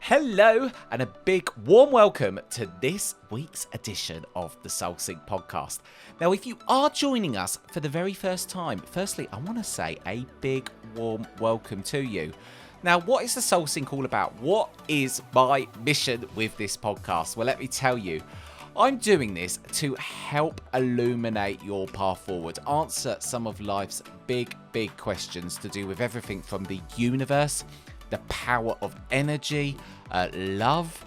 Hello, and a big warm welcome to this week's edition of the Soul Sync podcast. Now, if you are joining us for the very first time, firstly, I want to say a big warm welcome to you. Now, what is the Soul Sync all about? What is my mission with this podcast? Well, let me tell you. I'm doing this to help illuminate your path forward, answer some of life's big questions to do with everything from the universe, the power of energy, love,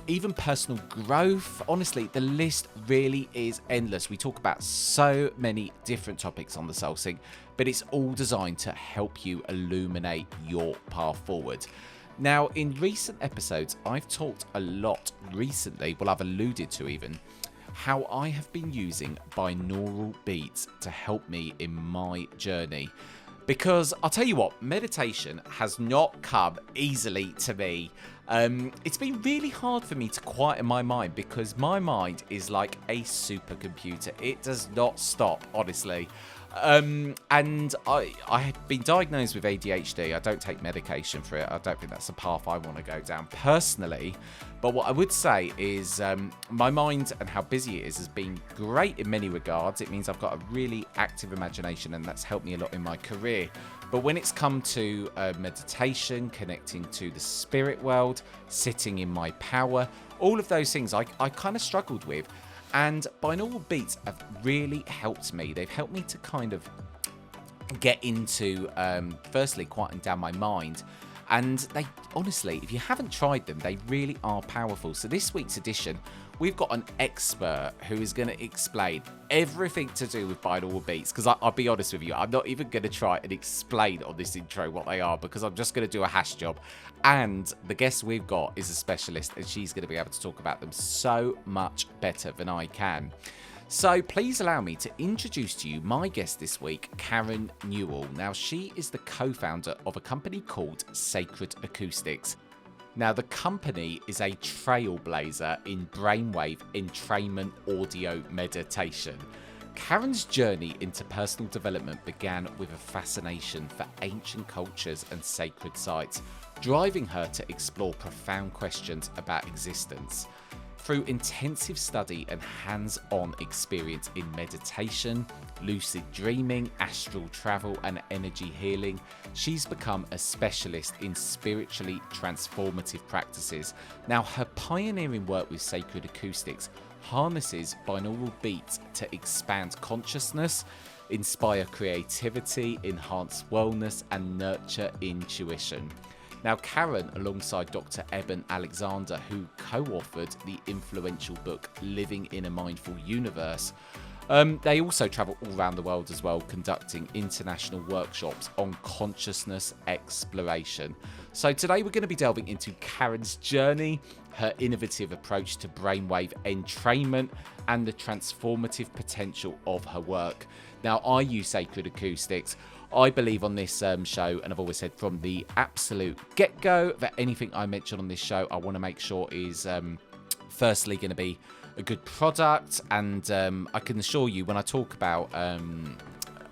even personal growth. Honestly, the list really is endless. We talk about so many different topics on the Soul Sync, but it's all designed to help you illuminate your path forward. Now, in recent episodes, I've talked a lot recently, well, I've alluded to even, how I have been using binaural beats to help me in my journey. Because I'll tell you what, meditation has not come easily to me. It's been really hard for me to quieten my mind because my mind is like a supercomputer. It does not stop, honestly. And I have been diagnosed with ADHD. I don't take medication for it. I don't think that's a path I want to go down personally. But what I would say is my mind and how busy it is has been great in many regards. It means I've got a really active imagination, and that's helped me a lot in my career. But when it's come to meditation, connecting to the spirit world, sitting in my power, all of those things I kind of struggled with. And binaural beats have really helped me. They've helped me to kind of get into, firstly, quieting down my mind. And they, honestly, if you haven't tried them, they really are powerful. So this week's edition, we've got an expert who is going to explain everything to do with binaural beats. Because I'll be honest with you, I'm not even going to try and explain on this intro what they are, because I'm just going to do a hash job. And the guest we've got is a specialist, and she's going to be able to talk about them so much better than I can. So please allow me to introduce to you my guest this week, Karen Newell. Now, she is the co-founder of a company called Sacred Acoustics. Now, the company is a trailblazer in brainwave entrainment audio meditation. Karen's journey into personal development began with a fascination for ancient cultures and sacred sites, driving her to explore profound questions about existence. Through intensive study and hands-on experience in meditation, lucid dreaming, astral travel, and energy healing, she's become a specialist in spiritually transformative practices. Now, her pioneering work with Sacred Acoustics harnesses binaural beats to expand consciousness, inspire creativity, enhance wellness, and nurture intuition. Now, Karen, alongside Dr. Eben Alexander, who co-authored the influential book Living in a Mindful Universe, they also travel all around the world as well, conducting international workshops on consciousness exploration. So today we're going to be delving into Karen's journey, her innovative approach to brainwave entrainment, and the transformative potential of her work. Now, I use Sacred Acoustics. I believe on this show, and I've always said from the absolute get-go, that anything I mention on this show, I want to make sure is firstly going to be a good product. And I can assure you, when I talk about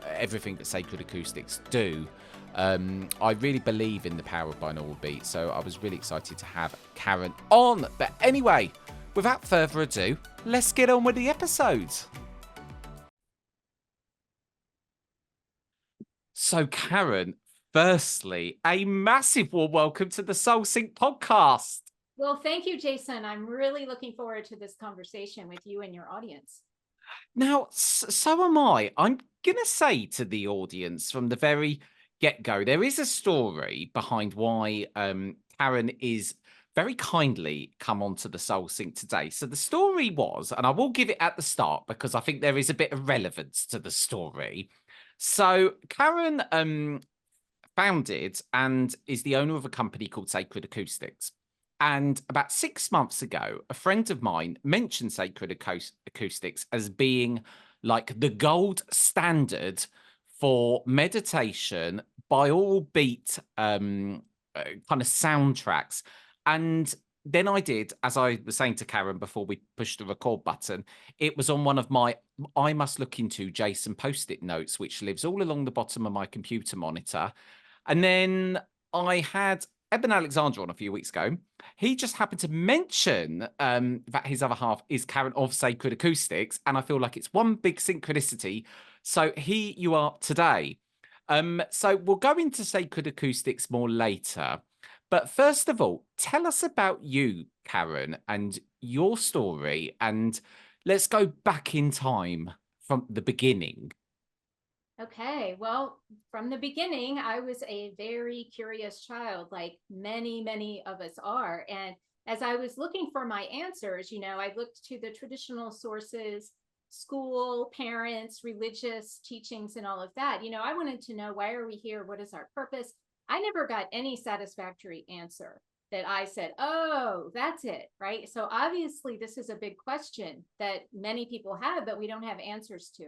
everything that Sacred Acoustics do, I really believe in the power of binaural beats. So I was really excited to have Karen on. But anyway, without further ado, let's get on with the episode. So, Karen, firstly, a massive warm welcome to the Soul Sync podcast. Well, thank you, Jason. I'm really looking forward to this conversation with you and your audience. Now, so am I. I'm going to say to the audience from the very get-go, there is a story behind why Karen is very kindly come onto the Soul Sync today. So the story was, and I will give it at the start because I think there is a bit of relevance to the story. So Karen founded and is the owner of a company called Sacred Acoustics. And about 6 months ago, a friend of mine mentioned Sacred Acoustics as being like the gold standard for meditation, binaural beat kind of soundtracks. And then I did, as I was saying to Karen before we pushed the record button, it was on one of my I must look into Jason post-it notes, which lives all along the bottom of my computer monitor. And then I had Eben Alexander on a few weeks ago. He just happened to mention that his other half is Karen of Sacred Acoustics, and I feel like it's one big synchronicity. So here you are today. So we'll go into Sacred Acoustics more later. But first of all, tell us about you, Karen, and your story, and let's go back in time from the beginning. Okay, well, from the beginning, I was a very curious child, like many of us are. And as I was looking for my answers, I looked to the traditional sources, school, parents, religious teachings, and all of that. I wanted to know, why are we here? What is our purpose? I never got any satisfactory answer that I said, oh, that's it, right? So obviously, this is a big question that many people have, but we don't have answers to.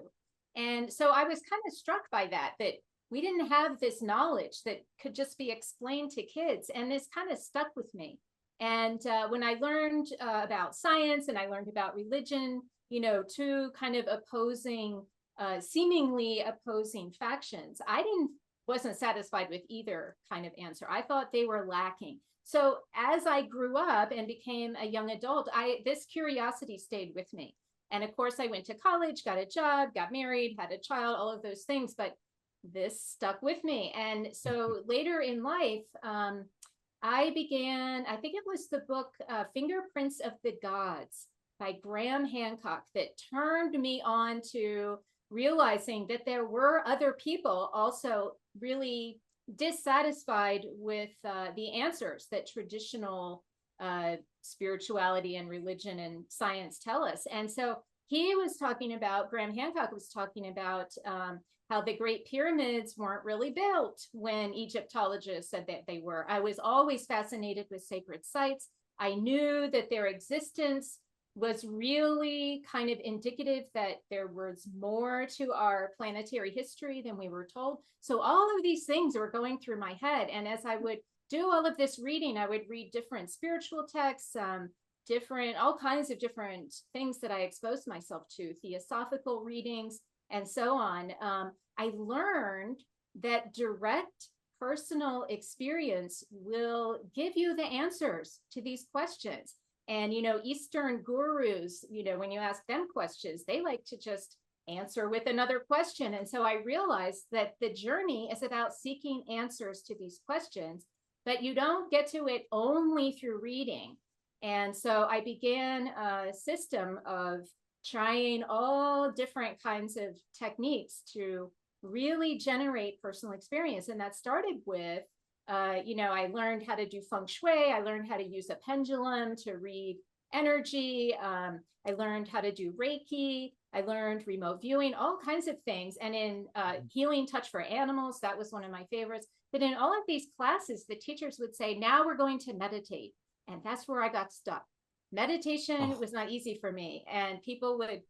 And so I was kind of struck by that we didn't have this knowledge that could just be explained to kids. And this kind of stuck with me. And when I learned about science and I learned about religion, two kind of seemingly opposing factions, wasn't satisfied with either kind of answer. I thought they were lacking. So as I grew up and became a young adult, this curiosity stayed with me. And of course, I went to college, got a job, got married, had a child, all of those things, but this stuck with me. And so later in life, I think it was the book Fingerprints of the Gods by Graham Hancock that turned me on to realizing that there were other people also really dissatisfied with the answers that traditional spirituality and religion and science tell us. And so Graham Hancock was talking about how the Great Pyramids weren't really built when Egyptologists said that they were. I was always fascinated with sacred sites. I knew that their existence was really kind of indicative that there was more to our planetary history than we were told. So all of these things were going through my head. And as I would do all of this reading, I would read different spiritual texts, all kinds of different things that I exposed myself to, theosophical readings, and so on. I learned that direct personal experience will give you the answers to these questions. And, Eastern gurus, when you ask them questions, they like to just answer with another question. And so I realized that the journey is about seeking answers to these questions, but you don't get to it only through reading. And so I began a system of trying all different kinds of techniques to really generate personal experience. And that started with, I learned how to do feng shui. I learned how to use a pendulum to read energy. I learned how to do Reiki. I learned remote viewing, all kinds of things. And in healing touch for animals, that was one of my favorites. But in all of these classes, the teachers would say, now we're going to meditate. And that's where I got stuck. Meditation was not easy for me. And people would,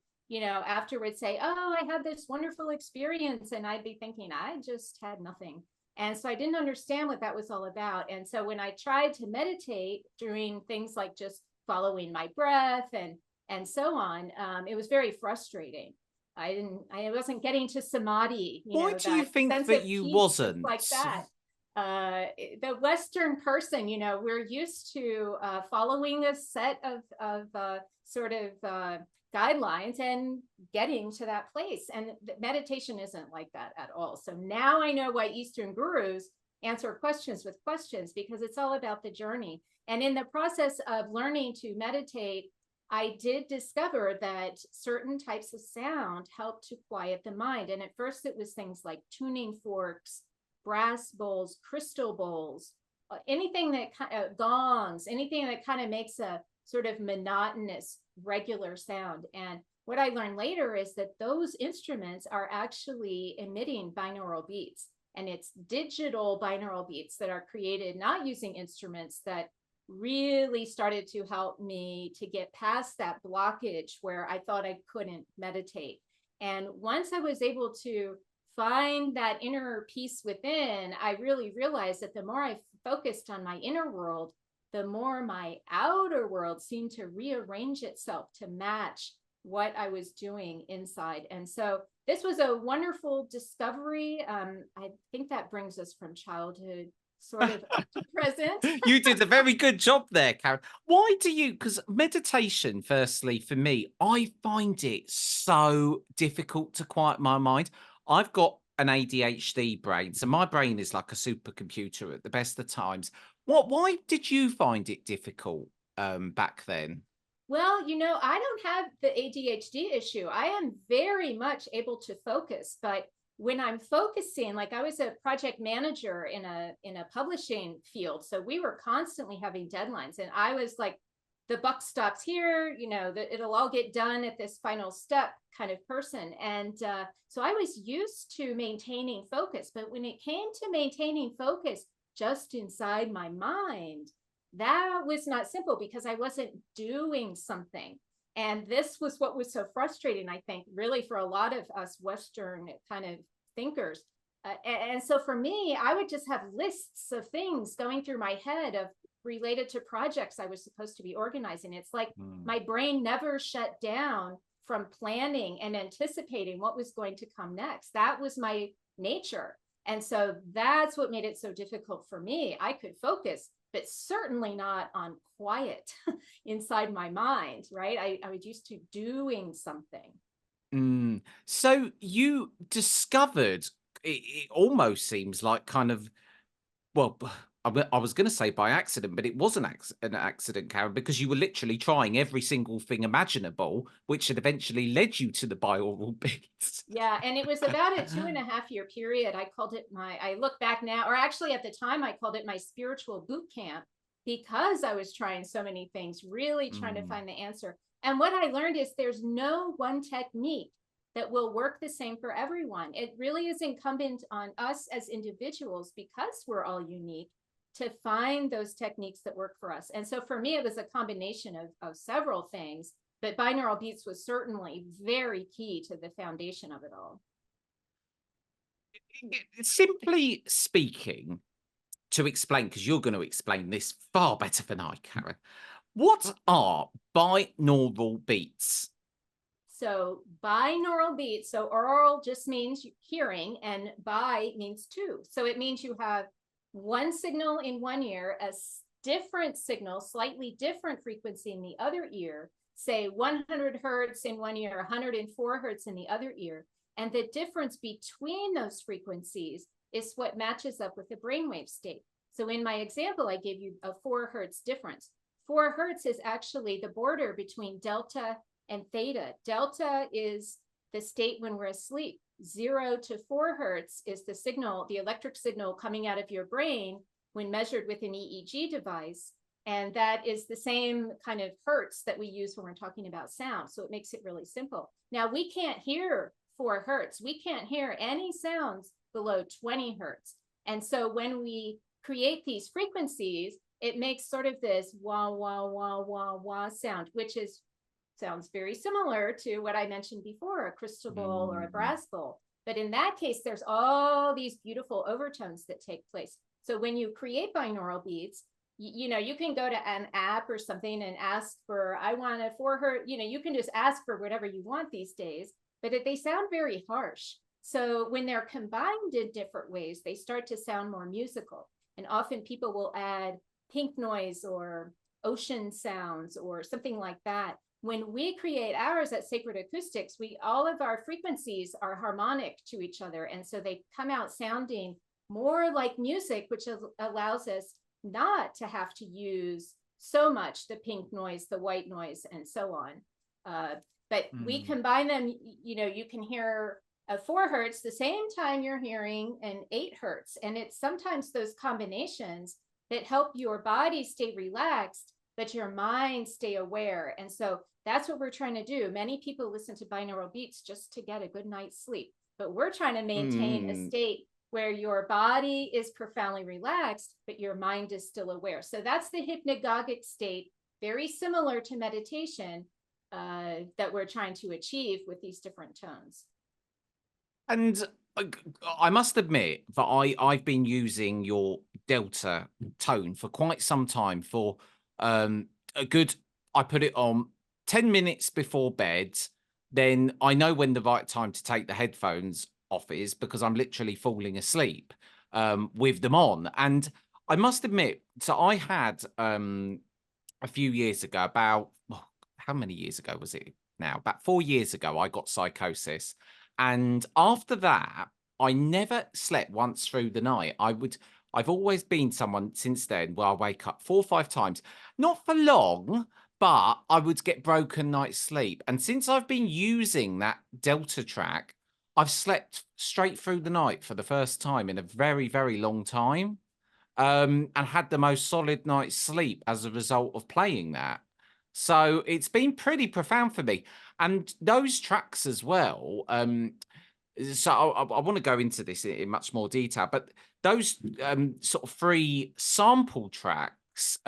afterwards say, oh, I had this wonderful experience. And I'd be thinking, I just had nothing. And so I didn't understand what that was all about. And so when I tried to meditate, doing things like just following my breath and so on, it was very frustrating. I wasn't getting to samadhi. Why do you think that you wasn't? Like that. The Western person, we're used to following a set of guidelines and getting to that place. And meditation isn't like that at all. So now I know why Eastern gurus answer questions with questions, because it's all about the journey. And in the process of learning to meditate, I did discover that certain types of sound help to quiet the mind. And at first it was things like tuning forks, brass bowls, crystal bowls, anything that gongs, anything that kind of makes a sort of monotonous, regular sound. And what I learned later is that those instruments are actually emitting binaural beats. And it's digital binaural beats that are created not using instruments that really started to help me to get past that blockage where I thought I couldn't meditate. And once I was able to find that inner peace within, I really realized that the more I focused on my inner world, the more my outer world seemed to rearrange itself to match what I was doing inside. And so this was a wonderful discovery. I think that brings us from childhood sort of omnipresent. You did a very good job there, Karen. Why do you? Because meditation, firstly, for me, I find it so difficult to quiet my mind. I've got an ADHD brain, so my brain is like a supercomputer at the best of times. Why did you find it difficult back then? Well, I don't have the ADHD issue. I am very much able to focus, but when I'm focusing, like I was a project manager in a publishing field, so we were constantly having deadlines, and I was like, the buck stops here, that it'll all get done at this final step kind of person. And so I was used to maintaining focus, but when it came to maintaining focus just inside my mind, that was not simple because I wasn't doing something. And this was what was so frustrating, I think, really for a lot of us Western kind of thinkers. And so for me, I would just have lists of things going through my head of related to projects I was supposed to be organizing. It's like my brain never shut down from planning and anticipating what was going to come next. That was my nature. And so that's what made it so difficult for me. I could focus, but certainly not on quiet inside my mind, right? I was used to doing something. So you discovered it almost seems like kind of well, I was going to say by accident, but it was an accident, Karen, because you were literally trying every single thing imaginable, which had eventually led you to the binaural beats. Yeah, and it was about a 2.5 year period. I look back now, or actually at the time, I called it my spiritual boot camp because I was trying so many things, really trying to Mm, find the answer. And what I learned is there's no one technique that will work the same for everyone. It really is incumbent on us as individuals, because we're all unique, to find those techniques that work for us. And so for me, it was a combination of several things, but binaural beats was certainly very key to the foundation of it all. Simply speaking, to explain, because you're going to explain this far better than I, Karen, what are binaural beats? So binaural beats, so aural just means hearing, and bi means two. So it means you have one signal in one ear, a different signal, slightly different frequency in the other ear, say 100 hertz in one ear, 104 hertz in the other ear. And the difference between those frequencies is what matches up with the brainwave state. So in my example, I gave you a 4 hertz difference. 4 hertz is actually the border between delta and theta. Delta is the state when we're asleep. 0 to 4 hertz is the signal, the electric signal coming out of your brain when measured with an EEG device. And that is the same kind of hertz that we use when we're talking about sound. So it makes it really simple. Now, we can't hear 4 hertz. We can't hear any sounds below 20 hertz. And so when we create these frequencies, it makes sort of this wah, wah, wah, wah, wah sound, which sounds very similar to what I mentioned before, a crystal bowl or a brass bowl. But in that case, there's all these beautiful overtones that take place. So when you create binaural beats, you can go to an app or something and ask for, I want a 4 hertz, you can just ask for whatever you want these days, but they sound very harsh. So when they're combined in different ways, they start to sound more musical. And often people will add pink noise or ocean sounds or something like that. When we create ours at Sacred Acoustics, all of our frequencies are harmonic to each other. And so they come out sounding more like music, which allows us not to have to use so much the pink noise, the white noise, and so on. But we combine them, you can hear a 4 hertz the same time you're hearing an 8 hertz. And it's sometimes those combinations that help your body stay relaxed, but your mind stay aware. And so that's what we're trying to do. Many people listen to binaural beats just to get a good night's sleep, but we're trying to maintain a state where your body is profoundly relaxed, but your mind is still aware. So that's the hypnagogic state, very similar to meditation, that we're trying to achieve with these different tones. And I must admit that I've been using your delta tone for quite some time. For a good, I put it on 10 minutes before bed. Then I know when the right time to take the headphones off is, because I'm literally falling asleep with them on. And I must admit, so I had a few years ago, about well, how many years ago was it now? About 4 years ago, I got psychosis. And after that, I never slept once through the night. I've always been someone since then where I wake up 4 or 5 times, not for long, but I would get broken night's sleep. And since I've been using that Delta track, I've slept straight through the night for the first time in a very, very long time, and had the most solid night's sleep as a result of playing that. So it's been pretty profound for me. And those tracks as well. So I want to go into this in much more detail, but those sort of free sample tracks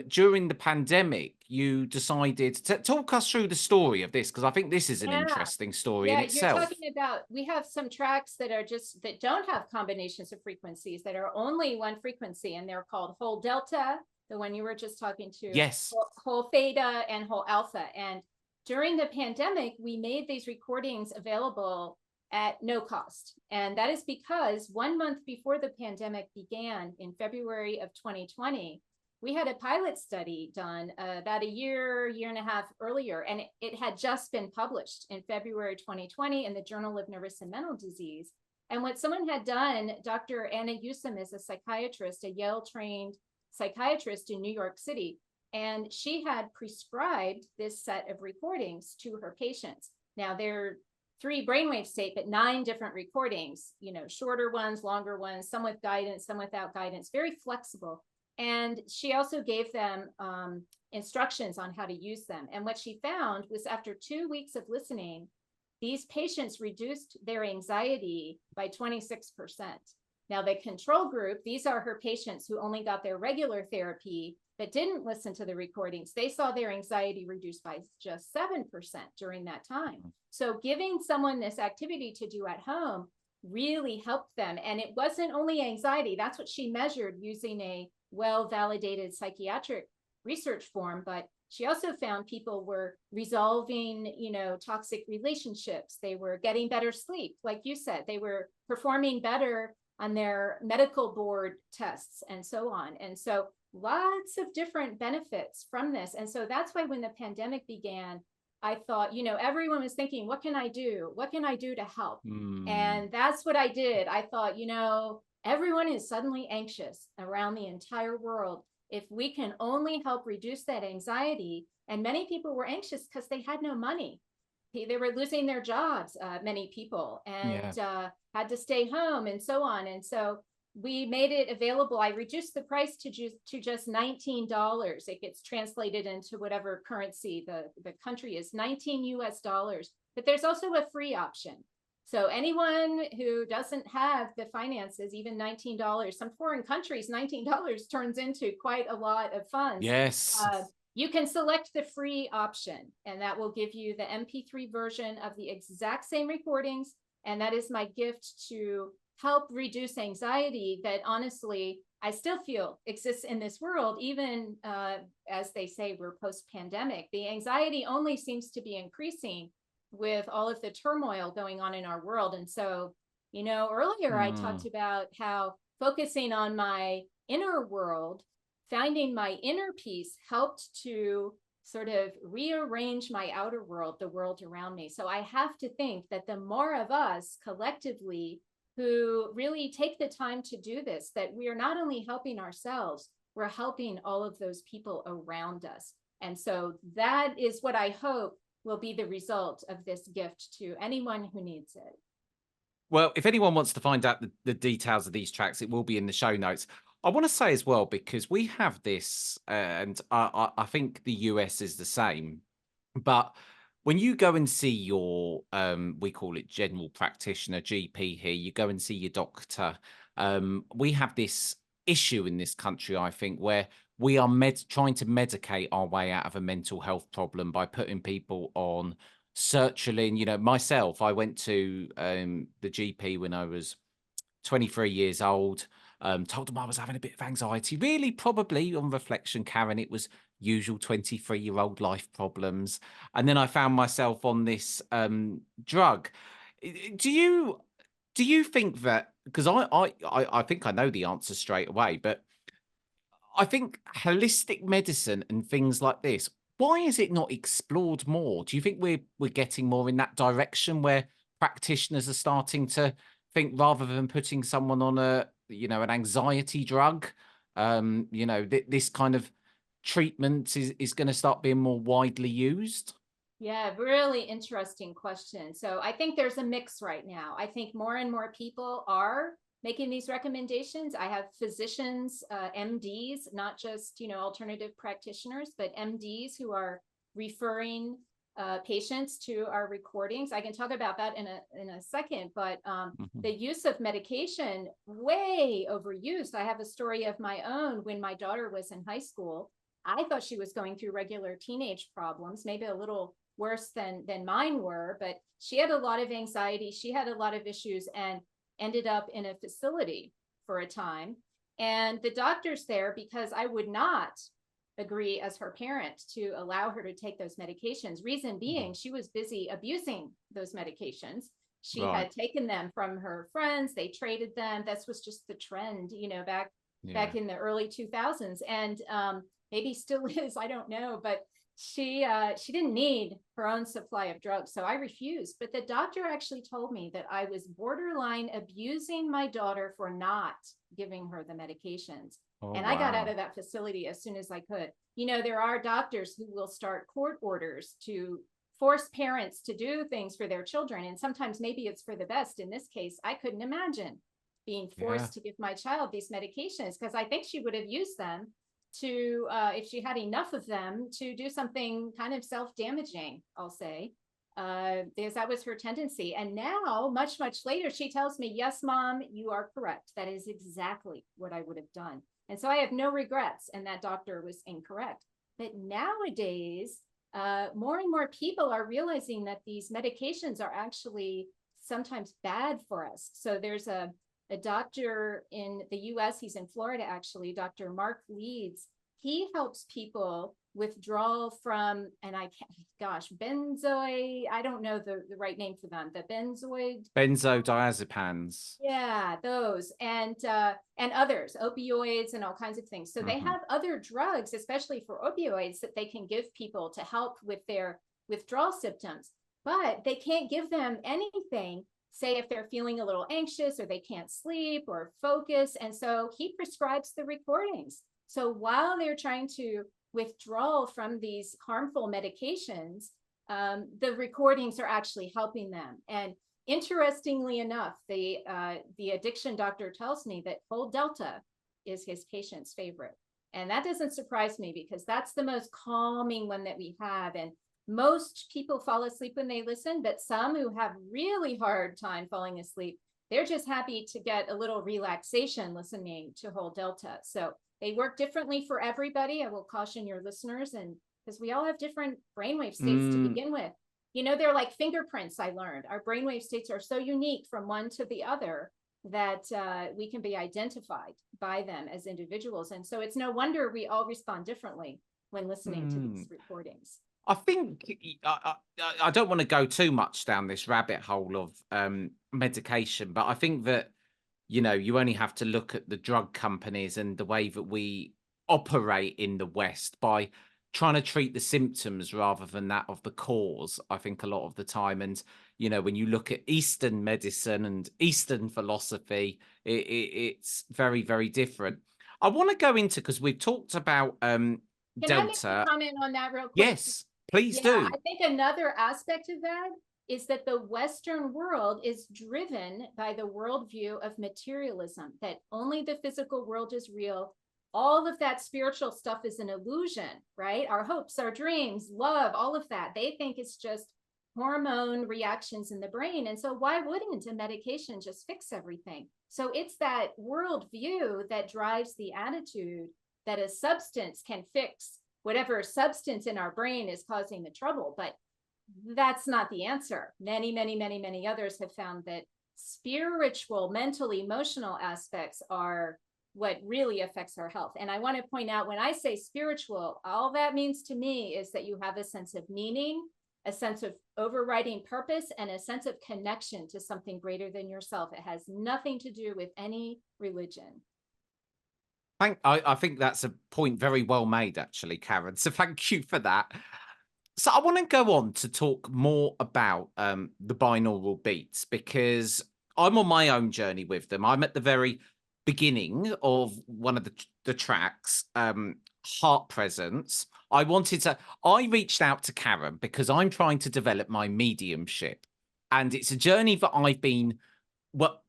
during the pandemic, you decided to talk us through the story of this, because I think this is an Yeah. interesting story in Yeah, you're itself. talking about, we have some tracks that are just, that don't have combinations of frequencies, that are only one frequency, and they're called whole delta, the one you were just talking to, Yes. whole theta, and whole alpha. And during the pandemic, we made these recordings available at no cost. And that is because 1 month before the pandemic began in February of 2020, we had a pilot study done about a year and a half earlier, and it had just been published in February 2020 in the Journal of Nervous and Mental Disease. And what someone had done, Dr. Anna Yusum is a psychiatrist, a Yale-trained psychiatrist in New York City, and she had prescribed this set of recordings to her patients. Now, they're 3 brainwave state, but 9 different recordings, shorter ones, longer ones, some with guidance, some without guidance, very flexible. And she also gave them instructions on how to use them. And what she found was, after 2 weeks of listening, these patients reduced their anxiety by 26%. Now, the control group, these are her patients who only got their regular therapy but didn't listen to the recordings. They saw their anxiety reduced by just 7% during that time. So giving someone this activity to do at home really helped them. And it wasn't only anxiety. That's what she measured using a well-validated psychiatric research form, but she also found people were resolving, toxic relationships. They were getting better sleep. Like you said, they were performing better on their medical board tests and so on. And so lots of different benefits from this. And so that's why when the pandemic began, I thought, everyone was thinking, what can I do? What can I do to help? And that's what I did. I thought, everyone is suddenly anxious around the entire world. If we can only help reduce that anxiety, and many people were anxious because they had no money. They were losing their jobs, many people, and had to stay home and so on. And so we made it available. I reduced the price to just $19. It gets translated into whatever currency the country is, 19 US dollars. But there's also a free option. So anyone who doesn't have the finances, even $19, some foreign countries, $19 turns into quite a lot of funds. Yes. You can select the free option, and that will give you the MP3 version of the exact same recordings. And that is my gift to help reduce anxiety that, honestly, I still feel exists in this world, even as they say we're post-pandemic. The anxiety only seems to be increasing with all of the turmoil going on in our world. And so, earlier I talked about how focusing on my inner world, finding my inner peace, helped to sort of rearrange my outer world, the world around me. So I have to think that the more of us collectively who really take the time to do this, that we are not only helping ourselves, we're helping all of those people around us. And so that is what I hope will be the result of this gift to anyone who needs it. Well, if anyone wants to find out the details of these tracks, it will be in the show notes. I want to say as well, because we have this, and I think the US is the same, but when you go and see your, we call it general practitioner, GP here, you go and see your doctor. We have this issue in this country, I think, where we are trying to medicate our way out of a mental health problem by putting people on sertraline. Myself, I went to the GP when I was 23 years old. Told them I was having a bit of anxiety. Really, probably on reflection, Karen, it was usual 23-year-old life problems. And then I found myself on this drug. Do you think that, because I think I know the answer straight away, but I think holistic medicine and things like this, why is it not explored more? Do you think we're getting more in that direction where practitioners are starting to think rather than putting someone on a, an anxiety drug, this kind of treatment is going to start being more widely used? Yeah, really interesting question. So I think there's a mix right now. I think more and more people are making these recommendations. I have physicians, MDs, not just, alternative practitioners, but MDs who are referring patients to our recordings. I can talk about that in a second, but Mhm. the use of medication way overused. I have a story of my own when my daughter was in high school. I thought she was going through regular teenage problems, maybe a little worse than mine were, but she had a lot of anxiety. She had a lot of issues and ended up in a facility for a time. And the doctors there, because I would not agree as her parent to allow her to take those medications, reason being, Mhm. she was busy abusing those medications. She Right. had taken them from her friends, they traded them. This was just the trend, back Yeah. in the early 2000s. And maybe still is, I don't know, but she didn't need her own supply of drugs, so I refused. But the doctor actually told me that I was borderline abusing my daughter for not giving her the medications. Oh, And I got out wow. of that facility as soon as I could. There are doctors who will start court orders to force parents to do things for their children, and sometimes maybe it's for the best. In this case, I couldn't imagine being Yeah. forced to give my child these medications, because I think she would have used them to, if she had enough of them, to do something kind of self-damaging, I'll say, because that was her tendency. And now, much, much later, she tells me, yes, mom, you are correct. That is exactly what I would have done. And so I have no regrets. And that doctor was incorrect. But nowadays, more and more people are realizing that these medications are actually sometimes bad for us. So there's a doctor in the US, he's in Florida actually, Dr. Mark Leeds. He helps people withdraw from, and I can't, gosh, benzoid, I don't know the right name for them, the benzoid, Benzodiazepines. yeah, those and others, opioids and all kinds of things. So they Mhm. have other drugs, especially for opioids, that they can give people to help with their withdrawal symptoms, but they can't give them anything, say if they're feeling a little anxious or they can't sleep or focus. And so he prescribes the recordings. So while they're trying to withdraw from these harmful medications, the recordings are actually helping them. And interestingly enough, the addiction doctor tells me that whole delta is his patient's favorite. And that doesn't surprise me, because that's the most calming one that we have. And most people fall asleep when they listen, but some who have really hard time falling asleep, they're just happy to get a little relaxation listening to whole delta. So they work differently for everybody. I will caution your listeners, and because we all have different brainwave states to Mm, begin with. They're like fingerprints. I learned our brainwave states are so unique from one to the other that we can be identified by them as individuals. And so it's no wonder we all respond differently when listening to these mm. recordings. I think I don't want to go too much down this rabbit hole of medication, but I think that you only have to look at the drug companies and the way that we operate in the West by trying to treat the symptoms rather than that of the cause. I think a lot of the time, and when you look at Eastern medicine and Eastern philosophy, it's very, very different. I want to go into, because we've talked about Can I make a Delta. comment on that real quick? Yes, please Yeah, do. I think another aspect of that is that the Western world is driven by the worldview of materialism, that only the physical world is real. All of that spiritual stuff is an illusion, right? Our hopes, our dreams, love, all of that. They think it's just hormone reactions in the brain. And so, why wouldn't a medication just fix everything? So, it's that worldview that drives the attitude that a substance can fix whatever substance in our brain is causing the trouble. But that's not the answer. Many, many, many, many others have found that spiritual, mental, emotional aspects are what really affects our health. And I want to point out, when I say spiritual, all that means to me is that you have a sense of meaning, a sense of overriding purpose, and a sense of connection to something greater than yourself. It has nothing to do with any religion. I think that's a point very well made, actually, Karen. So thank you for that. So I want to go on to talk more about the binaural beats because I'm on my own journey with them. I'm at the very beginning of one of the tracks, Heart Presence. I reached out to Karen because I'm trying to develop my mediumship. And it's a journey that I've been, well,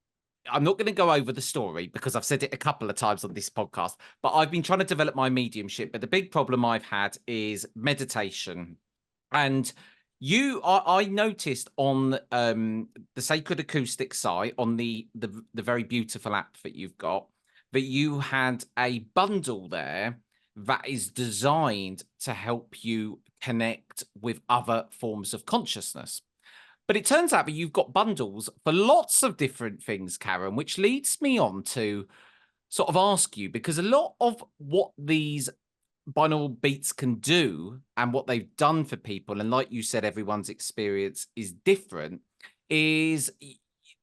I'm not going to go over the story because I've said it a couple of times on this podcast, but I've been trying to develop my mediumship. But the big problem I've had is meditation. And I noticed on the Sacred Acoustics site, on the very beautiful app that you've got, that you had a bundle there that is designed to help you connect with other forms of consciousness. But it turns out that you've got bundles for lots of different things, Karen, which leads me on to sort of ask you, because a lot of what these binaural beats can do and what they've done for people, and like you said, everyone's experience is different, is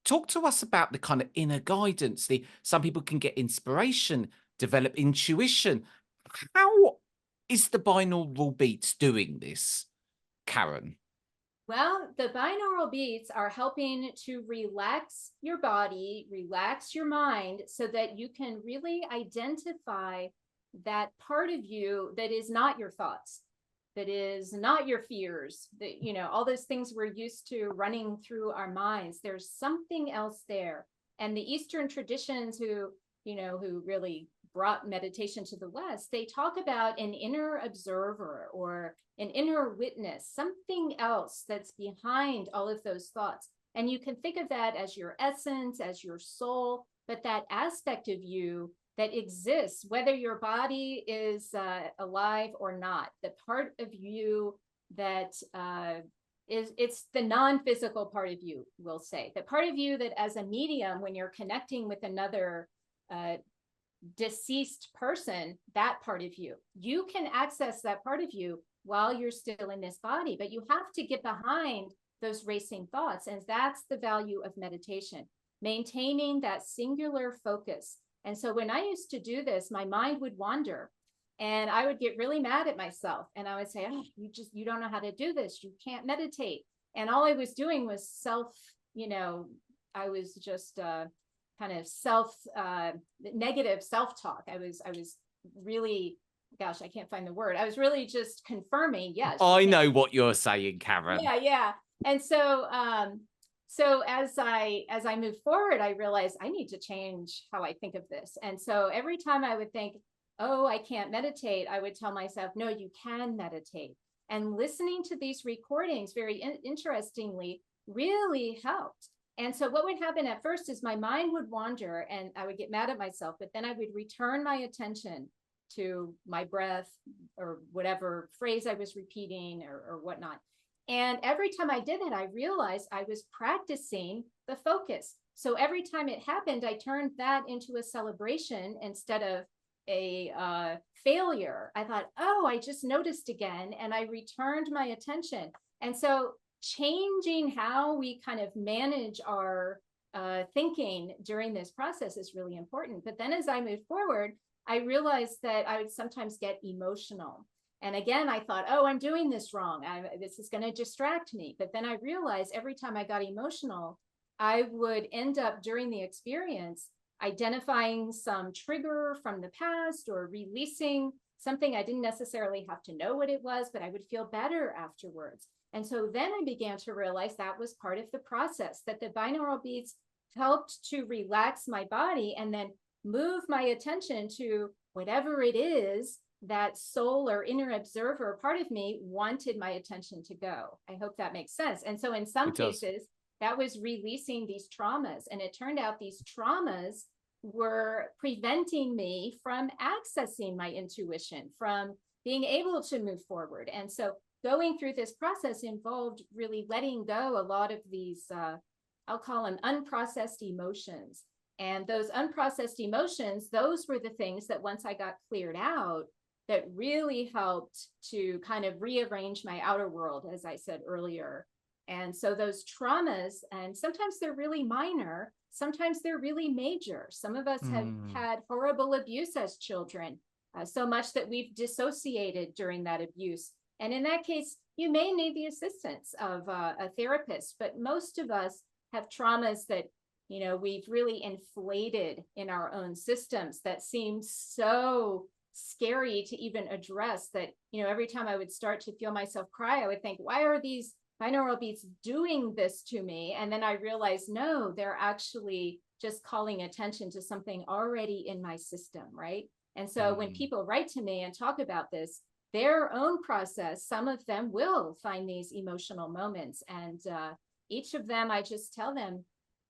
talk to us about the kind of inner guidance. Some people can get inspiration, develop intuition. How is the binaural beats doing this, Karen? Well, the binaural beats are helping to relax your body, relax your mind, so that you can really identify that part of you that is not your thoughts, that is not your fears, that, all those things we're used to running through our minds. There's something else there. And the Eastern traditions who really brought meditation to the West, they talk about an inner observer or an inner witness, something else that's behind all of those thoughts. And you can think of that as your essence, as your soul, but that aspect of you that exists, whether your body is alive or not, the part of you that it's the non-physical part of you, we'll say, the part of you that as a medium, when you're connecting with another deceased person, that part of you can access that part of you while you're still in this body, but you have to get behind those racing thoughts. And that's the value of meditation, maintaining that singular focus. And so when I used to do this, my mind would wander and I would get really mad at myself. And I would say, oh, you don't know how to do this. You can't meditate. And all I was doing was I was just kind of negative self-talk. I was really, gosh, I can't find the word. I was really just confirming, yes. I know what you're saying, Karen. Yeah. And so so as I move forward, I realized I need to change how I think of this. And so every time I would think, oh, I can't meditate, I would tell myself, no, you can meditate. And listening to these recordings, very interestingly, really helped. And so what would happen at first is my mind would wander and I would get mad at myself, but then I would return my attention to my breath or whatever phrase I was repeating or whatnot. And every time I did that, I realized I was practicing the focus. So every time it happened, I turned that into a celebration instead of a failure. I thought, oh, I just noticed again, and I returned my attention. And so changing how we kind of manage our thinking during this process is really important. But then as I moved forward, I realized that I would sometimes get emotional. And again, I thought, oh, I'm doing this wrong. This is going to distract me. But then I realized every time I got emotional, I would end up during the experience identifying some trigger from the past or releasing something. I didn't necessarily have to know what it was, but I would feel better afterwards. And so then I began to realize that was part of the process, that the binaural beats helped to relax my body and then move my attention to whatever it is that soul or inner observer part of me wanted my attention to go. I hope that makes sense. And so in some cases, that was releasing these traumas. And it turned out these traumas were preventing me from accessing my intuition, from being able to move forward. And so going through this process involved really letting go a lot of these, I'll call them unprocessed emotions. And those unprocessed emotions, those were the things that once I got cleared out, that really helped to kind of rearrange my outer world, as I said earlier. And so those traumas, and sometimes they're really minor, sometimes they're really major. Some of us have had horrible abuse as children, so much that we've dissociated during that abuse. And in that case, you may need the assistance of a therapist, but most of us have traumas that, you know, we've really inflated in our own systems that seem so scary to even address, that, you know, every time I would start to feel myself cry, I would think, why are these binaural beats doing this to me? And then I realized, no, they're actually just calling attention to something already in my system, right? And so when people write to me and talk about this, their own process, some of them will find these emotional moments. And each of them, I just tell them,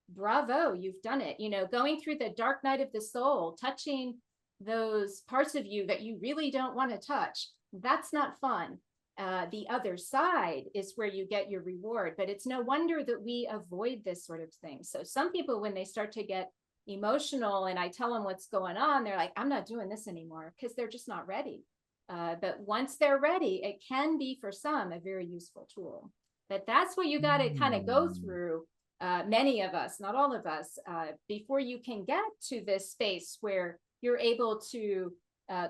bravo, you've done it. You know, going through the dark night of the soul, touching those parts of you that you really don't want to touch, that's not fun. The other side is where you get your reward, but it's no wonder that we avoid this sort of thing. So some people, when they start to get emotional and I tell them what's going on, they're like, I'm not doing this anymore, because they're just not ready. But once they're ready, it can be for some a very useful tool. But that's what you got to kind of go through, many of us, not all of us, before you can get to this space where you're able to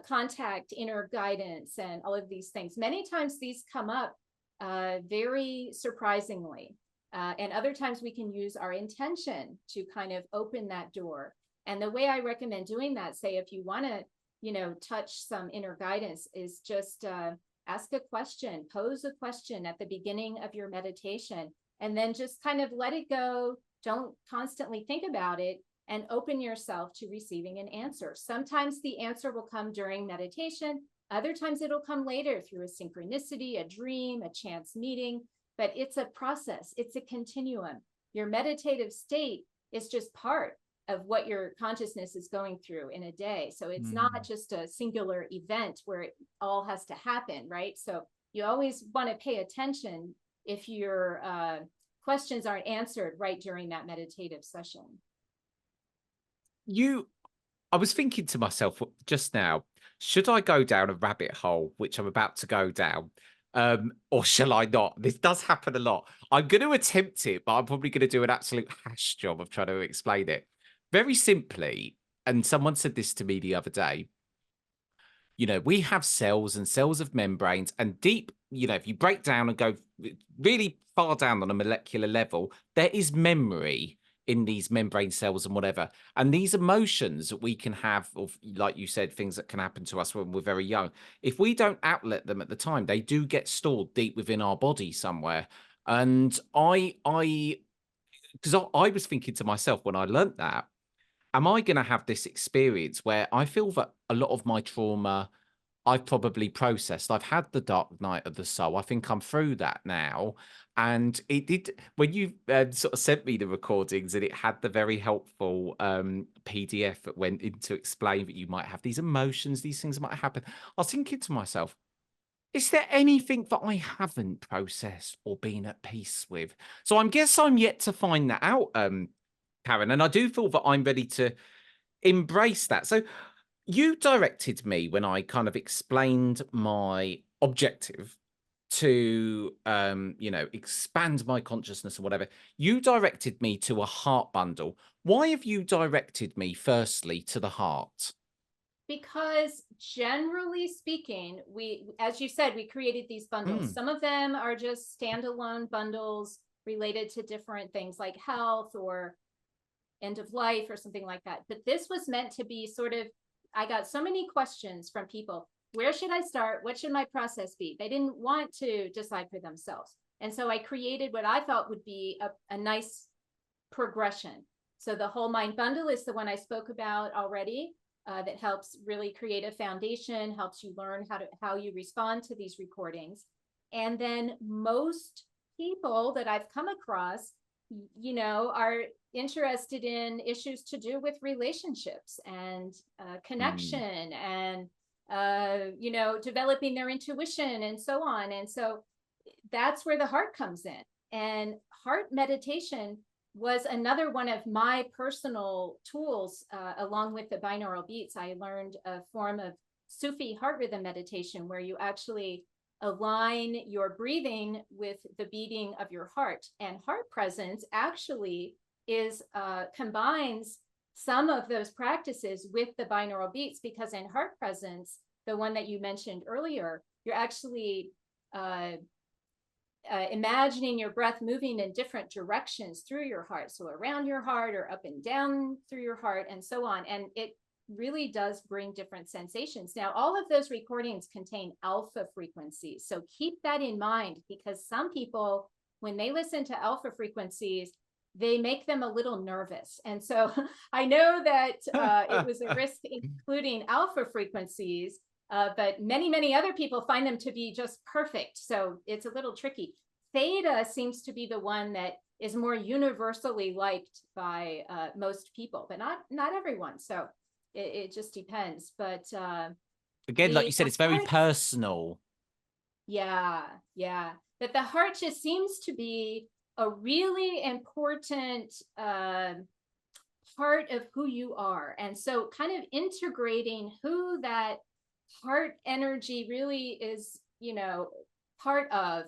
contact inner guidance and all of these things. Many times these come up very surprisingly. And other times we can use our intention to kind of open that door. And the way I recommend doing that, say, if you want to, you know, touch some inner guidance, is just ask a question, pose a question at the beginning of your meditation, and then just kind of let it go. Don't constantly think about it, and open yourself to receiving an answer. Sometimes the answer will come during meditation. Other times it'll come later through a synchronicity, a dream, a chance meeting, but it's a process. It's a continuum. Your meditative state is just part of what your consciousness is going through in a day. So it's not just a singular event where it all has to happen, right? So you always want to pay attention if your questions aren't answered right during that meditative session. I was thinking to myself just now, should I go down a rabbit hole, which I'm about to go down, or shall I not? This does happen a lot. I'm going to attempt it, but I'm probably going to do an absolute hash job of trying to explain it. Very simply, and someone said this to me the other day, you know, we have cells and cells of membranes, and deep, you know, if you break down and go really far down on a molecular level, there is memory in these membrane cells and whatever. And these emotions that we can have, of, like you said, things that can happen to us when we're very young, if we don't outlet them at the time, they do get stored deep within our body somewhere. And because I was thinking to myself when I learnt that, am I going to have this experience where I feel that a lot of my trauma I've probably processed? I've had the dark night of the soul. I think I'm through that now. And it did, when you sort of sent me the recordings, and it had the very helpful PDF that went in to explain that you might have these emotions, these things might happen. I was thinking to myself, is there anything that I haven't processed or been at peace with? So I guess I'm yet to find that out, Karen. And I do feel that I'm ready to embrace that. So you directed me when I kind of explained my objective to you know, expand my consciousness or whatever. You directed me to a heart bundle. Why have you directed me firstly to the heart? Because generally speaking, we, as you said, we created these bundles. Some of them are just standalone bundles related to different things like health or end of life or something like that. But this was meant to be sort of, I got so many questions from people. Where should I start? What should my process be? They didn't want to decide for themselves. And so I created what I thought would be a nice progression. So the whole mind bundle is the one I spoke about already. That helps really create a foundation, helps you learn how you respond to these recordings. And then most people that I've come across, you know, are interested in issues to do with relationships and connection and you know, developing their intuition and so on. And so that's where the heart comes in. And heart meditation was another one of my personal tools. Along with the binaural beats, I learned a form of Sufi heart rhythm meditation where you actually align your breathing with the beating of your heart. And heart presence actually is combines some of those practices with the binaural beats, because in heart presence, the one that you mentioned earlier, you're actually imagining your breath moving in different directions through your heart. So around your heart or up and down through your heart and so on. And it really does bring different sensations. Now, all of those recordings contain alpha frequencies. So keep that in mind, because some people, when they listen to alpha frequencies, they make them a little nervous. And so I know that it was a risk including alpha frequencies, but many other people find them to be just perfect. So it's a little tricky. Theta seems to be the one that is more universally liked by most people, but not everyone. So it just depends. But Again, like you said, the it's very heart, personal. yeah. But the heart just seems to be a really important part of who you are. And so kind of integrating who that heart energy really is, part of,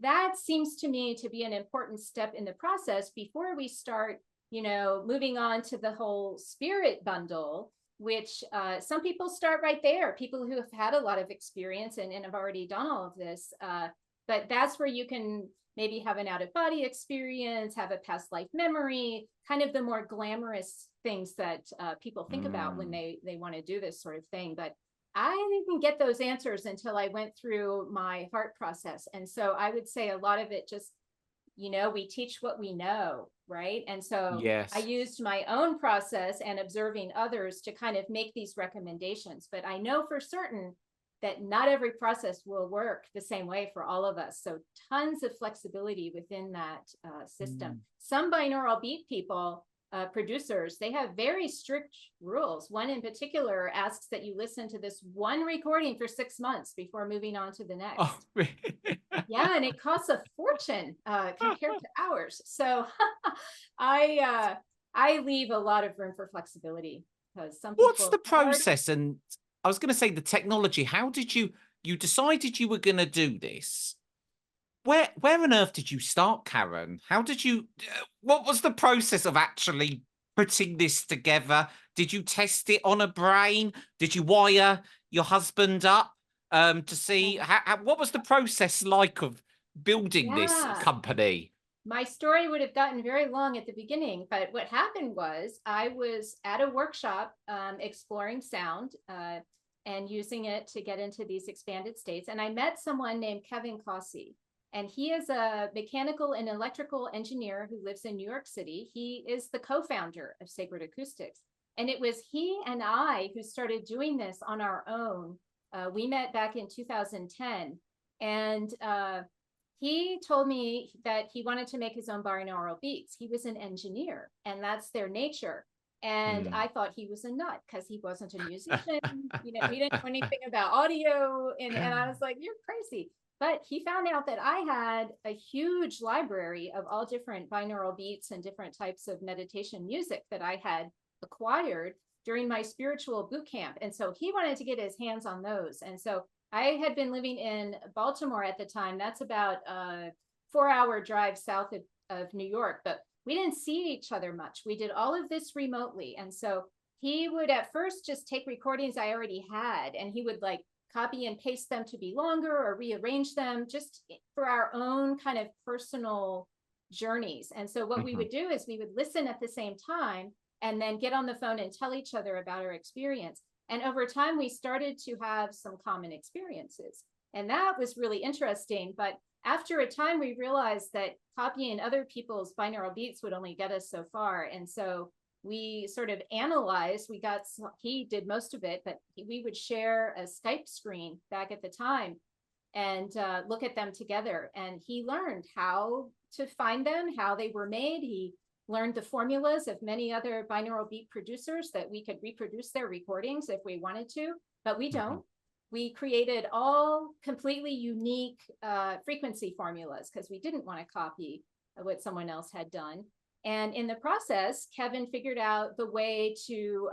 that seems to me to be an important step in the process before we start, moving on to the whole spirit bundle, which some people start right there, people who have had a lot of experience and have already done all of this. But that's where you can maybe have an out-of-body experience, have a past life memory, kind of the more glamorous things that people think about when they want to do this sort of thing. But I didn't get those answers until I went through my heart process. And so I would say a lot of it just, we teach what we know, right? And so I Yes. used my own process and observing others to kind of make these recommendations. But I know for certain that not every process will work the same way for all of us. So tons of flexibility within that system. Some binaural beat people, producers, they have very strict rules. One in particular asks that you listen to this one recording for 6 months before moving on to the next. Oh, really? Yeah, and it costs a fortune compared to ours. So I leave a lot of room for flexibility, because some What's people the process? And I was going to say the technology. How did you decided you were going to do this? Where on earth did you start, Karen? How did you? What was the process of actually putting this together? Did you test it on a brain? Did you wire your husband up to see what was the process like of building this yeah. company? My story would have gotten very long at the beginning, but what happened was I was at a workshop exploring sound and using it to get into these expanded states. And I met someone named Kevin Kossi, and he is a mechanical and electrical engineer who lives in New York City. He is the co-founder of Sacred Acoustics. And it was he and I who started doing this on our own. We met back in 2010. And he told me that he wanted to make his own binaural beats. He was an engineer, and that's their nature. And I thought he was a nut because he wasn't a musician. We didn't know anything about audio. And I was like, you're crazy. But he found out that I had a huge library of all different binaural beats and different types of meditation music that I had acquired during my spiritual boot camp. And so he wanted to get his hands on those. And so I had been living in Baltimore at the time. That's about a 4-hour drive south of New York, but we didn't see each other much. We did all of this remotely. And so he would at first just take recordings I already had, and he would like copy and paste them to be longer or rearrange them just for our own kind of personal journeys. And so what we would do is we would listen at the same time and then get on the phone and tell each other about our experience. And over time, we started to have some common experiences. And that was really interesting. But after a time, we realized that copying other people's binaural beats would only get us so far. And so we sort of analyzed, he did most of it, but we would share a Skype screen back at the time and look at them together. And he learned how to find them, how they were made. He learned the formulas of many other binaural beat producers that we could reproduce their recordings if we wanted to, but we don't. We created all completely unique frequency formulas because we didn't want to copy what someone else had done. And in the process, Kevin figured out the way to,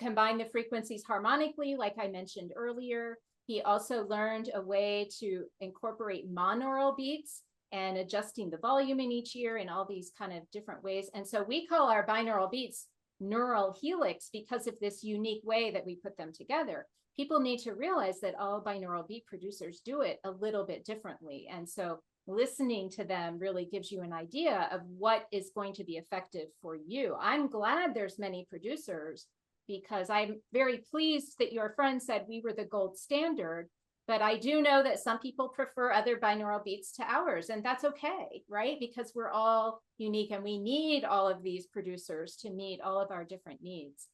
combine the frequencies harmonically, like I mentioned earlier. He also learned a way to incorporate monaural beats and adjusting the volume in each ear in all these kind of different ways. And so we call our binaural beats neural helix because of this unique way that we put them together. People need to realize that all binaural beat producers do it a little bit differently. And so listening to them really gives you an idea of what is going to be effective for you. I'm glad there's many producers, because I'm very pleased that your friend said we were the gold standard. But I do know that some people prefer other binaural beats to ours, and that's okay, right? Because we're all unique and we need all of these producers to meet all of our different needs.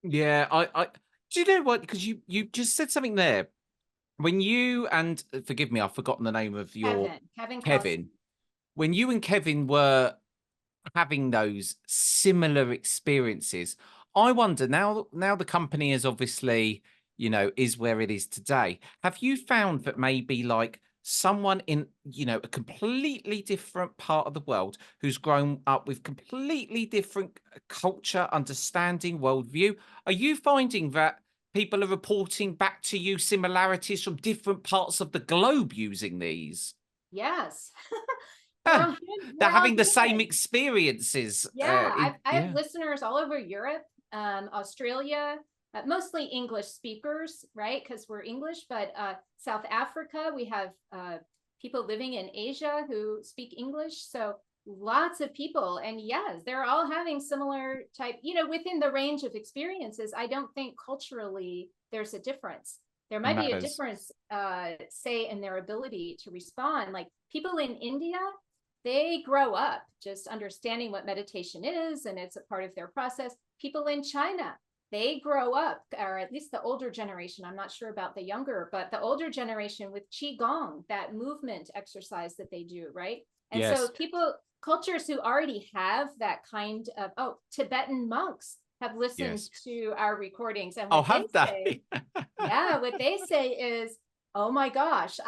Yeah, I do you know what? Because you just said something there. When you and forgive me, I've forgotten the name of your Kevin Kossi. Kevin. When you and Kevin were having those similar experiences, I wonder now the company is obviously, is where it is today. Have you found that maybe like someone in, a completely different part of the world who's grown up with completely different culture, understanding, worldview, are you finding that people are reporting back to you similarities from different parts of the globe using these? Yes. We're Ah, all good. they're We're all having the same good. experiences. Yeah, I have Yeah, listeners all over Europe, Australia, mostly English speakers, right? Because we're English, but South Africa, we have people living in Asia who speak English. So lots of people. And yes, they're all having similar type, within the range of experiences. I don't think culturally there's a difference. There might be a matters. difference, say, in their ability to respond. Like people in India, they grow up just understanding what meditation is, and it's a part of their process. People in China, they grow up, or at least the older generation, I'm not sure about the younger, but the older generation with qigong, that movement exercise that they do, right? And so Yes, cultures who already have that kind of, Tibetan monks have listened yes. to our recordings, and Oh, what they have say, they? yeah, what they say is, oh my gosh,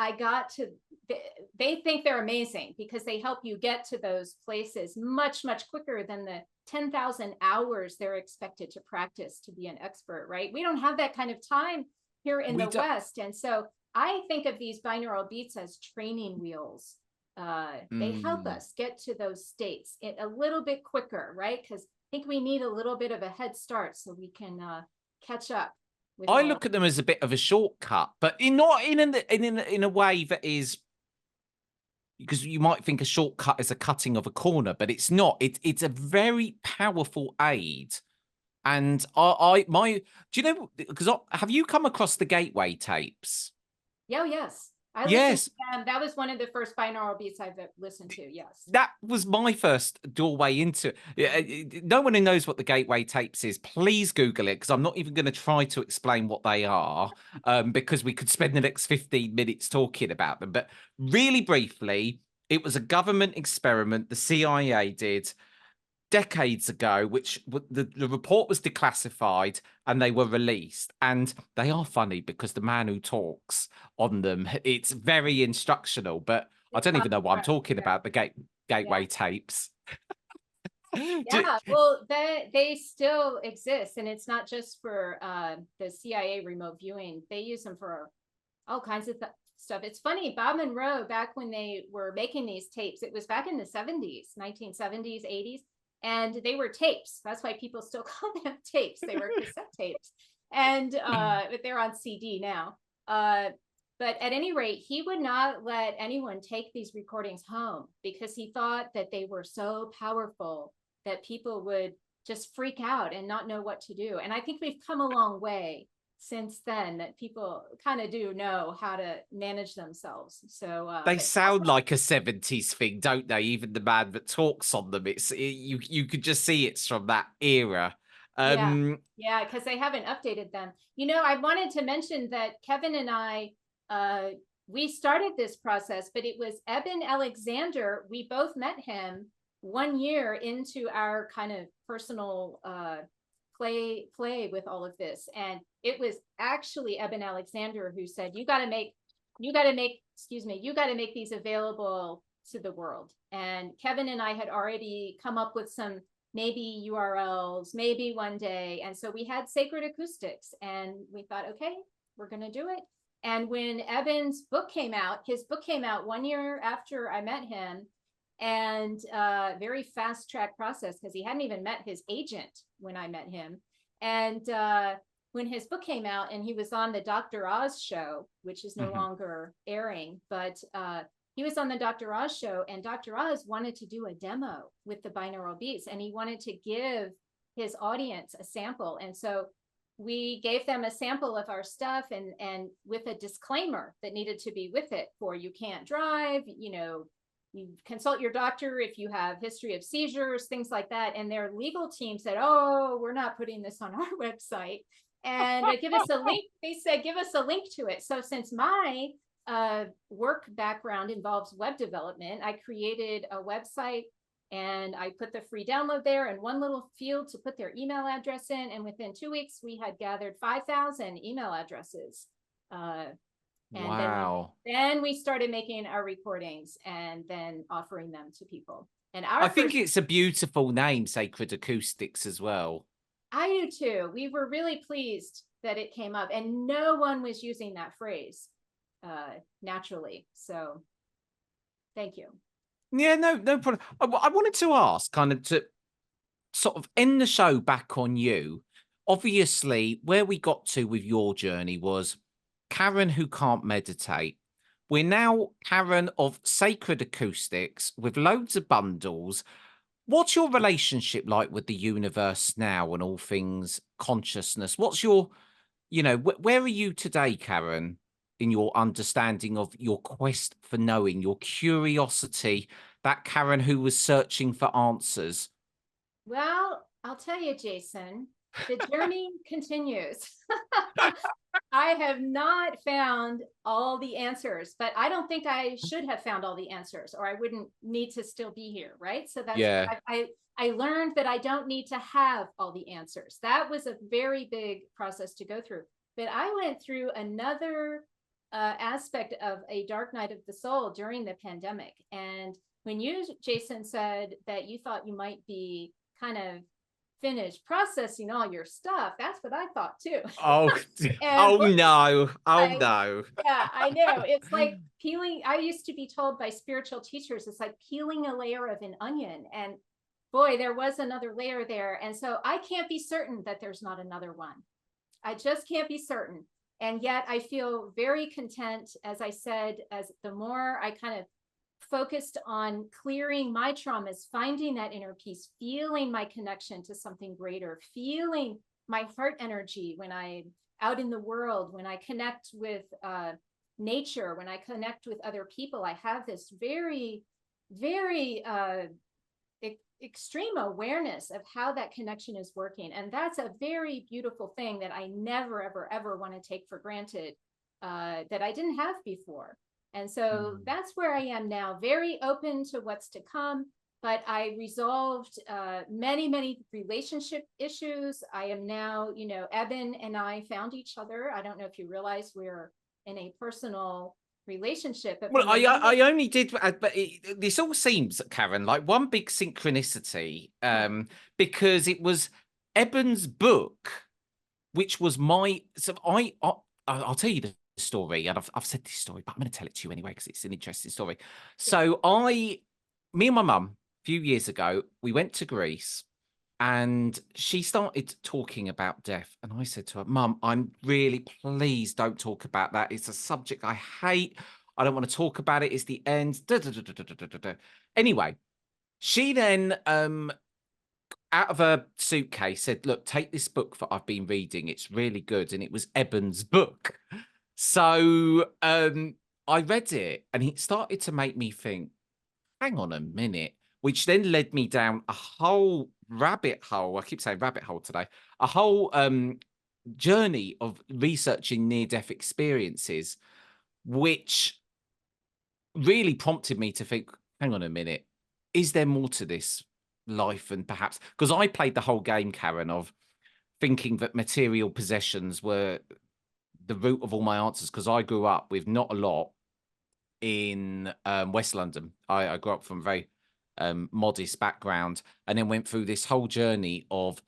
they think they're amazing because they help you get to those places much, much quicker than the 10,000 hours they're expected to practice to be an expert, right? We don't have that kind of time here in We the don't. West. And so I think of these binaural beats as training wheels. They help Mm. us get to those states a little bit quicker, right? Because I think we need a little bit of a head start so we can catch up with I all of look at them as a bit of a shortcut, but not in a way that is, because you might think a shortcut is a cutting of a corner, but it's not. It's a very powerful aid. And do you know? Because have you come across the Gateway tapes? Yeah, yes. I listened to Yes, them. That was one of the first binaural beats I've listened to. Yes. that was my first doorway into it. No one who knows what the Gateway tapes is, please Google it, because I'm not even going to try to explain what they are, because we could spend the next 15 minutes talking about them. But really briefly, it was a government experiment the CIA did decades ago, which the report was declassified and they were released. And they are funny because the man who talks on them, it's very instructional, but I It's don't even know Bob what I'm Rowe. talking Yeah. about, the Yeah. Gateway tapes. Do- Yeah. Well, they still exist. And it's not just for the CIA remote viewing. They use them for all kinds of stuff. It's funny, Bob Monroe, back when they were making these tapes, it was back in the 70s, 1970s, 80s, and they were tapes. That's why people still call them tapes. They were cassette tapes. And but they're on CD now. But at any rate, he would not let anyone take these recordings home because he thought that they were so powerful that people would just freak out and not know what to do. And I think we've come a long way since then, that people kind of do know how to manage themselves. So, they but that's sound like a 70s thing, don't they? Even the man that talks on them, you could just see it's from that era. yeah, Um, yeah, because they haven't updated them. I wanted to mention that Kevin and I, uh, we started this process, but it was Eben Alexander. We both met him 1 year into our kind of personal play with all of this, and it was actually Eben Alexander who said, you got to make these available to the world. And Kevin and I had already come up with some maybe URLs, maybe one day. And so we had Sacred Acoustics, and we thought, okay, we're going to do it. And when Evan's book came out, his book came out 1 year after I met him, and very fast track process because he hadn't even met his agent when I met him. And when his book came out and he was on the Dr. Oz show, which is no longer airing, but he was on the Dr. Oz show, and Dr. Oz wanted to do a demo with the binaural beats, and he wanted to give his audience a sample. And so we gave them a sample of our stuff, and with a disclaimer that needed to be with it for you can't drive, you consult your doctor if you have history of seizures, things like that. And their legal team said, oh, we're not putting this on our website. And give us a link. They said, give us a link to it. So since my work background involves web development, I created a website and I put the free download there and one little field to put their email address in. And within 2 weeks, we had gathered 5,000 email addresses. And wow. then we started making our recordings and then offering them to people. And I think it's a beautiful name, Sacred Acoustics, as well. I do too. We were really pleased that it came up, and no one was using that phrase naturally. So thank you. Yeah, no problem. I wanted to ask, kind of to sort of end the show back on you. Obviously, where we got to with your journey was Karen who can't meditate. We're now Karen of Sacred Acoustics with loads of bundles. What's your relationship like with the universe now and all things consciousness? What's your, where are you today, Karen, in your understanding of your quest for knowing, your curiosity, that Karen who was searching for answers? Well, I'll tell you, Jason, the journey continues. I have not found all the answers, but I don't think I should have found all the answers, or I wouldn't need to still be here, right? So that's I learned that I don't need to have all the answers. That was a very big process to go through. But I went through another aspect of a dark night of the soul during the pandemic. And when you, Jason, said that you thought you might be kind of finished processing all your stuff, that's what I thought too. Oh, oh no. Oh no. Yeah, I know. It's like peeling. I used to be told by spiritual teachers, it's like peeling a layer of an onion. And boy, there was another layer there. And so I can't be certain that there's not another one. I just can't be certain. And yet I feel very content, as I said, as the more I kind of focused on clearing my traumas, finding that inner peace, feeling my connection to something greater, feeling my heart energy when I'm out in the world, when I connect with nature, when I connect with other people. I have this very, very extreme awareness of how that connection is working. And that's a very beautiful thing that I never, ever, ever want to take for granted, that I didn't have before. And so that's where I am now, very open to what's to come. But I resolved many, many relationship issues. I am now, Evan and I found each other. I don't know if you realize we're in a personal relationship. But well, I only did, but this all seems, Karen, like one big synchronicity, because it was Eben's book, which was my. So I'll tell you the story, and I've said this story, but I'm going to tell it to you anyway because it's an interesting story. So me and my mum, a few years ago, we went to Greece. And she started talking about death. And I said to her, Mum, I'm really, please don't talk about that. It's a subject I hate. I don't want to talk about it. It's the end. Da, da, da, da, da, da, da, da. Anyway, she then, out of her suitcase, said, look, take this book that I've been reading. It's really good. And it was Eben's book. So I read it and it started to make me think, hang on a minute, which then led me down a whole rabbit hole. I keep saying rabbit hole today. A whole journey of researching near-death experiences, which really prompted me to think, hang on a minute, is there more to this life? And perhaps, because I played the whole game, Karen, of thinking that material possessions were the root of all my answers, because I grew up with not a lot in West London. I grew up from a very modest background, and then went through this whole journey of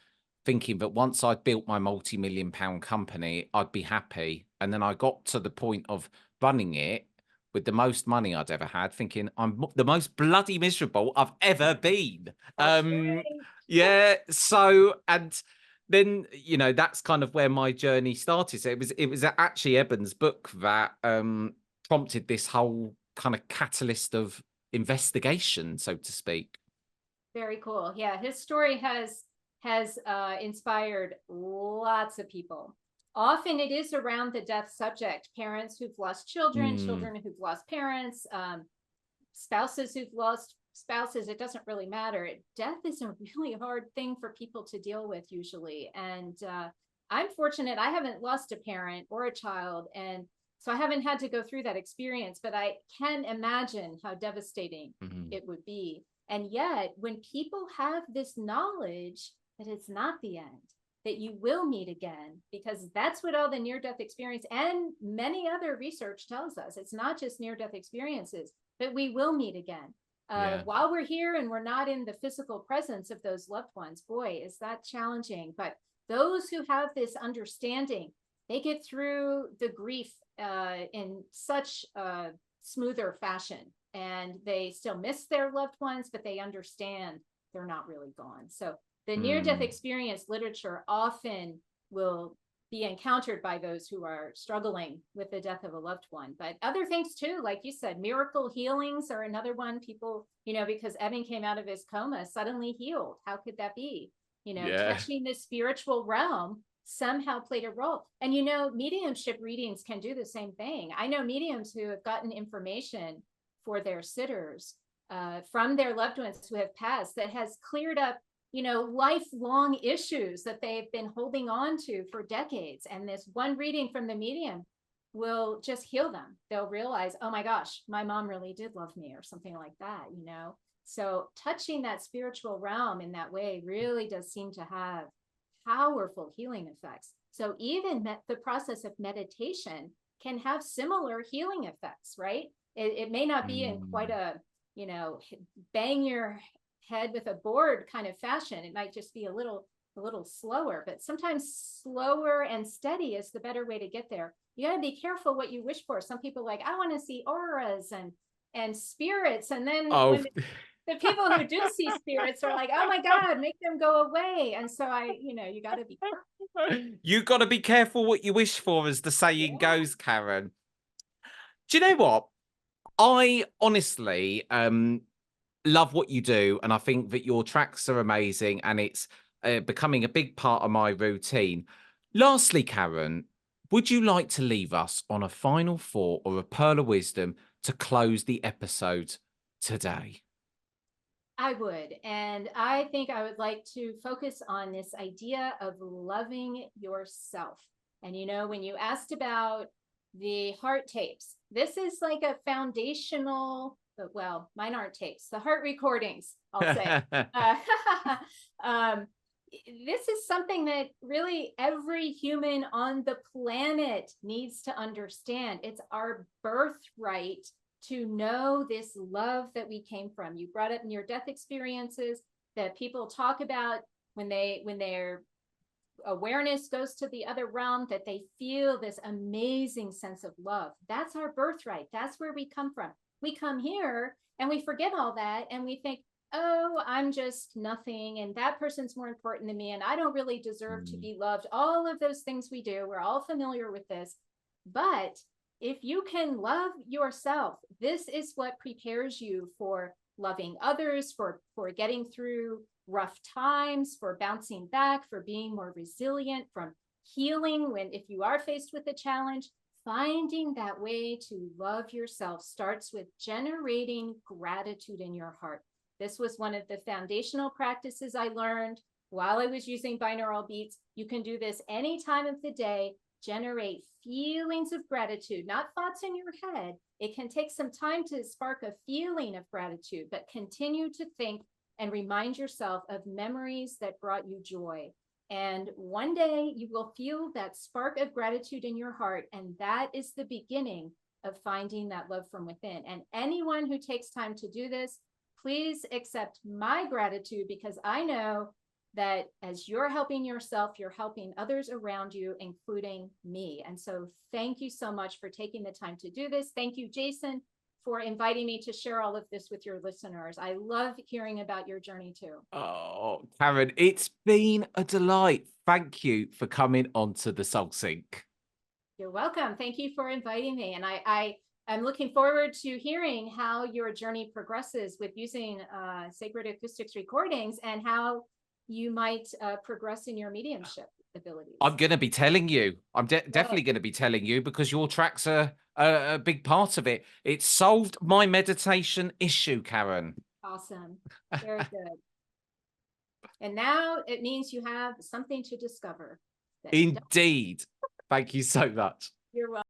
thinking that once I'd built my multi-million pound company, I'd be happy. And then I got to the point of running it with the most money I'd ever had, thinking I'm the most bloody miserable I've ever been. That's Um, right. yeah. So, and then, you know, that's kind of where my journey started. So it was actually Eben's book that prompted this whole kind of catalyst of investigation, so to speak. Very cool. Yeah, his story has inspired lots of people. Often it is around the death subject, parents who've lost children, Mm, children who've lost parents, spouses who've lost spouses. It doesn't really matter. Death is a really hard thing for people to deal with usually. And I'm fortunate I haven't lost a parent or a child. And so I haven't had to go through that experience, but I can imagine how devastating mhm. it would be. And yet, when people have this knowledge that it's not the end, that you will meet again, because that's what all the near death experience and many other research tells us. It's not just near death experiences, but we will meet again. Yeah. While we're here and we're not in the physical presence of those loved ones, boy, is that challenging. But those who have this understanding, they get through the grief in such a smoother fashion, and they still miss their loved ones, but they understand they're not really gone. So the near-death Mm. experience literature often will be encountered by those who are struggling with the death of a loved one. But other things too, like you said, miracle healings are another one. People, you know, because Evan came out of his coma suddenly healed. How could that be? You know, Yeah. touching the spiritual realm somehow played a role. And, you know, mediumship readings can do the same thing. I know mediums who have gotten information for their sitters from their loved ones who have passed that has cleared up, you know, lifelong issues that they've been holding on to for decades. And this one reading from the medium will just heal them. They'll realize, oh my gosh, my mom really did love me, or something like that, you know? So touching that spiritual realm in that way really does seem to have powerful healing effects. So even the process of meditation can have similar healing effects, right? It may not be in quite Mm. a, you know, bang your head with a board kind of fashion. It might just be a little slower, but sometimes slower and steady is the better way to get there. You got to be careful what you wish for. Some people like, I want to see auras and spirits, and then Oh, when the people who do see spirits are like, oh my God, make them go away. And so you know, you got to be you got to be careful what you wish for, as the saying yeah. goes, Karen. Do you know what? I honestly love what you do, and I think that your tracks are amazing, and it's becoming a big part of my routine. Lastly, Karen, would you like to leave us on a final thought or a pearl of wisdom to close the episode today? I would. And I think I would like to focus on this idea of loving yourself. And, you know, when you asked about the heart tapes, this is like a foundational, well, mine aren't tapes, the heart recordings, I'll say. Uh, um, this is something that really every human on the planet needs to understand. It's our birthright to know this love that we came from. You brought up near death experiences that people talk about when their awareness goes to the other realm, that they feel this amazing sense of love. That's our birthright. That's where we come from. We come here and we forget all that, and we think, oh, I'm just nothing, and that person's more important than me, and I don't really deserve to Mm, be loved. All of those things we do, we're all familiar with this. But if you can love yourself, this is what prepares you for loving others, for getting through rough times, for bouncing back, for being more resilient, from healing when if you are faced with a challenge. Finding that way to love yourself starts with generating gratitude in your heart. This was one of the foundational practices I learned while I was using binaural beats. You can do this any time of the day. Generate feelings of gratitude, not thoughts in your head. It can take some time to spark a feeling of gratitude, but continue to think and remind yourself of memories that brought you joy. And one day you will feel that spark of gratitude in your heart. And that is the beginning of finding that love from within. And anyone who takes time to do this, please accept my gratitude, because I know that as you're helping yourself, you're helping others around you, including me. And so thank you so much for taking the time to do this. Thank you, Jason, for inviting me to share all of this with your listeners. I love hearing about your journey too. Oh, Karen, it's been a delight. Thank you for coming onto the Soul Sync. You're welcome. Thank you for inviting me. And I'm looking forward to hearing how your journey progresses with using Sacred Acoustics recordings and how you might progress in your mediumship abilities. I'm going to be telling you. I'm definitely going to be telling you, because your tracks are a big part of it. It solved my meditation issue, Karen. Awesome. Very good. And now it means you have something to discover. Indeed. Thank you so much. You're welcome.